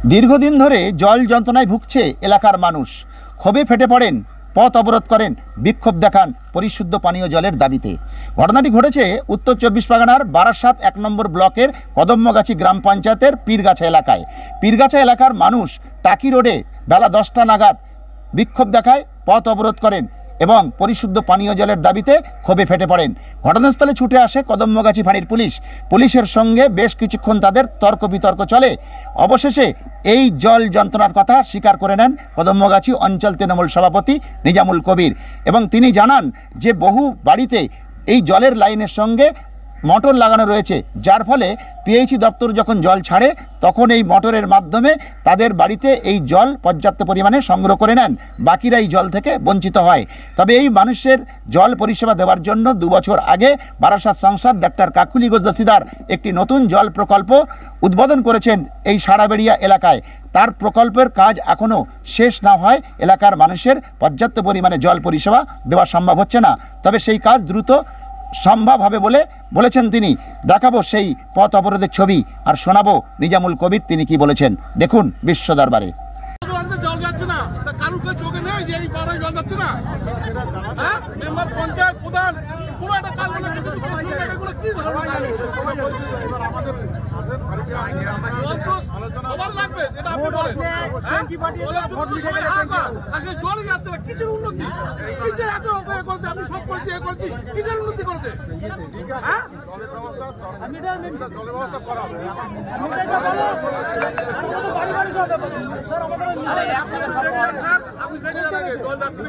দীর্ঘদিন ধরে জল যন্ত্রণায় ভুগছে এলাকার মানুষ। ক্ষোভে ফেটে পড়েন, পথ অবরোধ করেন, বিক্ষোভ দেখান পরিশুদ্ধ পানীয় জলের দাবিতে। ঘটনাটি ঘটেছে উত্তর চব্বিশ পরগনার বারাসাত ১ নম্বর ব্লকের কদম্বগাছি গ্রাম পঞ্চায়েতের পীরগাছা এলাকায়। পীরগাছা এলাকার মানুষ টাকি রোডে বেলা ১০টা নাগাদ বিক্ষোভ দেখায়, পথ অবরোধ করেন এবং পরিশুদ্ধ পানীয় জলের দাবিতে ক্ষোভে ফেটে পড়েন। ঘটনাস্থলে ছুটে আসে কদম্বগাছি ফাঁড়ির পুলিশ। পুলিশের সঙ্গে বেশ কিছুক্ষণ তাদের তর্ক বিতর্ক চলে। অবশেষে এই জল যন্ত্রণার কথা স্বীকার করে নেন কদম্বগাছি অঞ্চল তৃণমূল সভাপতি নিজামুল কবির এবং তিনি জানান যে বহু বাড়িতে এই জলের লাইনের সঙ্গে মোটর লাগানো রয়েছে, যার ফলে পিএইচই দপ্তর যখন জল ছাড়ে তখন এই মোটরের মাধ্যমে তাদের বাড়িতে এই জল পর্যাপ্ত পরিমাণে সংগ্রহ করে নেন, বাকিরা এই জল থেকে বঞ্চিত হয়। তবে এই মানুষের জল পরিষেবা দেওয়ার জন্য 2 বছর আগে বারাসাত সাংসদ ডাক্তার কাকুলি ঘোষ দস্তিদার একটি নতুন জল প্রকল্প উদ্বোধন করেছেন এই সারাবেড়িয়া এলাকায়। তার প্রকল্পের কাজ এখনও শেষ না হয় এলাকার মানুষের পর্যাপ্ত পরিমাণে জল পরিষেবা দেওয়া সম্ভব হচ্ছে না। তবে সেই কাজ দ্রুত সম্ভব হবে বলে বলেছেন তিনি। দেখাবো সেই পথ অবরোধের ছবি আর শোনাবো নিজামুল কবির তিনি কি বলেছেন, দেখুন বিশ্ব দরবারে। জল যাচ্ছে না, কারুকে চোখে নেই যে এই পাড়ায় জল যাচ্ছে না। মেম্বার পঞ্চায়েত প্রধান কোনো একটা কাজ বলে কি লাগবে এটা আপনি বলেন। জল যাচ্ছে না, কিসের উন্নতি, কিসের এত করেছে, আপনি সব করেছি এ করেছি, কিসের উন্নতি করেছে? জলের ব্যবস্থা করা হবে। আপনি দেখে যান আগে জল যাচ্ছে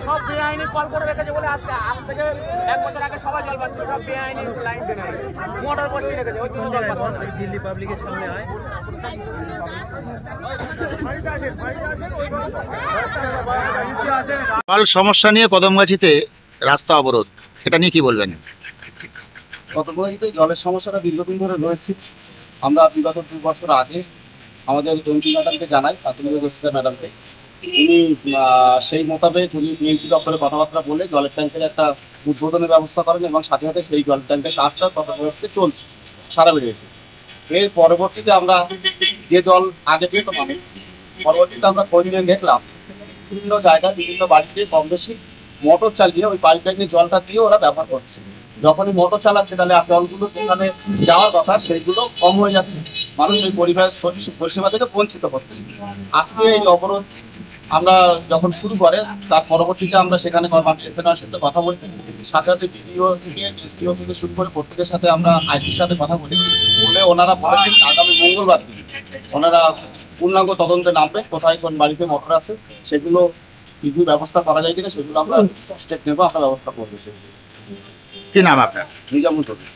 সব বেআইনি কল করে রেখেছে বলে আজকে আজ থেকে 1 বছর আগে সবাই জল পাচ্ছিল, সব বেআইনি লাইন মোটর বসিয়ে রেখেছে, ওই জন্য জল পাচ্ছে। দিল্লি পাবলিকের সামনে হয় জল সমস্যা নিয়ে কদমগাছিতে রাস্তা অবরোধ, এটা নিয়ে কি বলবেন? কদমগাছিতে জলের সমস্যাটা দীর্ঘদিন ধরে রয়েছে। আমরা বিগত 2 বছর আগে আমাদের এমপি ম্যাডামকে জানাই, কাকুলি ঘোষ ম্যাডামকে। উনি সেই মোতাবেক উনি পিএইচই দপ্তরে কথাবার্তা বলে জলের ট্যাঙ্কের একটা উদ্বোধনের ব্যবস্থা করেন এবং সাথে সাথে সেই জলের ট্যাঙ্কের কাজটা কদমগাছিতে চলছে, সারা বেরিয়েছে। এর পরবর্তীতে আমরা যে জল আগে পেতাম আমি, পরবর্তীতে আমরা খোঁজ নিয়ে দেখলাম বিভিন্ন জায়গায় বিভিন্ন বাড়িতে কম বেশি মোটর চালিয়ে ওই পাইপ লাইনের জলটা দিয়ে ওরা ব্যবহার করছে। যখনই মোটর চালাচ্ছে তাহলে জলগুলো যেখানে যাওয়ার কথা সেইগুলো কম হয়ে যাচ্ছে, মানুষ ওই পরিষেবা থেকে বঞ্চিত হচ্ছে। আজকে এই অবরোধ আমরা যখন শুরু করে তার পরবর্তীতে আমরা সেখানে এফএনআর সাথে কথা বলি, সাথে সাথে বিডিও থেকে এসডিও থেকে শুরু করে প্রত্যেকের সাথে আমরা আইসির সাথে কথা বলি, বলে ওনারা বলেছেন আগামী মঙ্গলবার ওনারা পূর্ণাঙ্গ তদন্তে নামবে, কোথায় কোন বাড়িতে মোটর আছে সেগুলো কিছু ব্যবস্থা করা যায় কিনা সেগুলো আমরা স্টেপ নেবো, আমরা ব্যবস্থা করবো। কি নাম আপনার? নিজামুল কবির।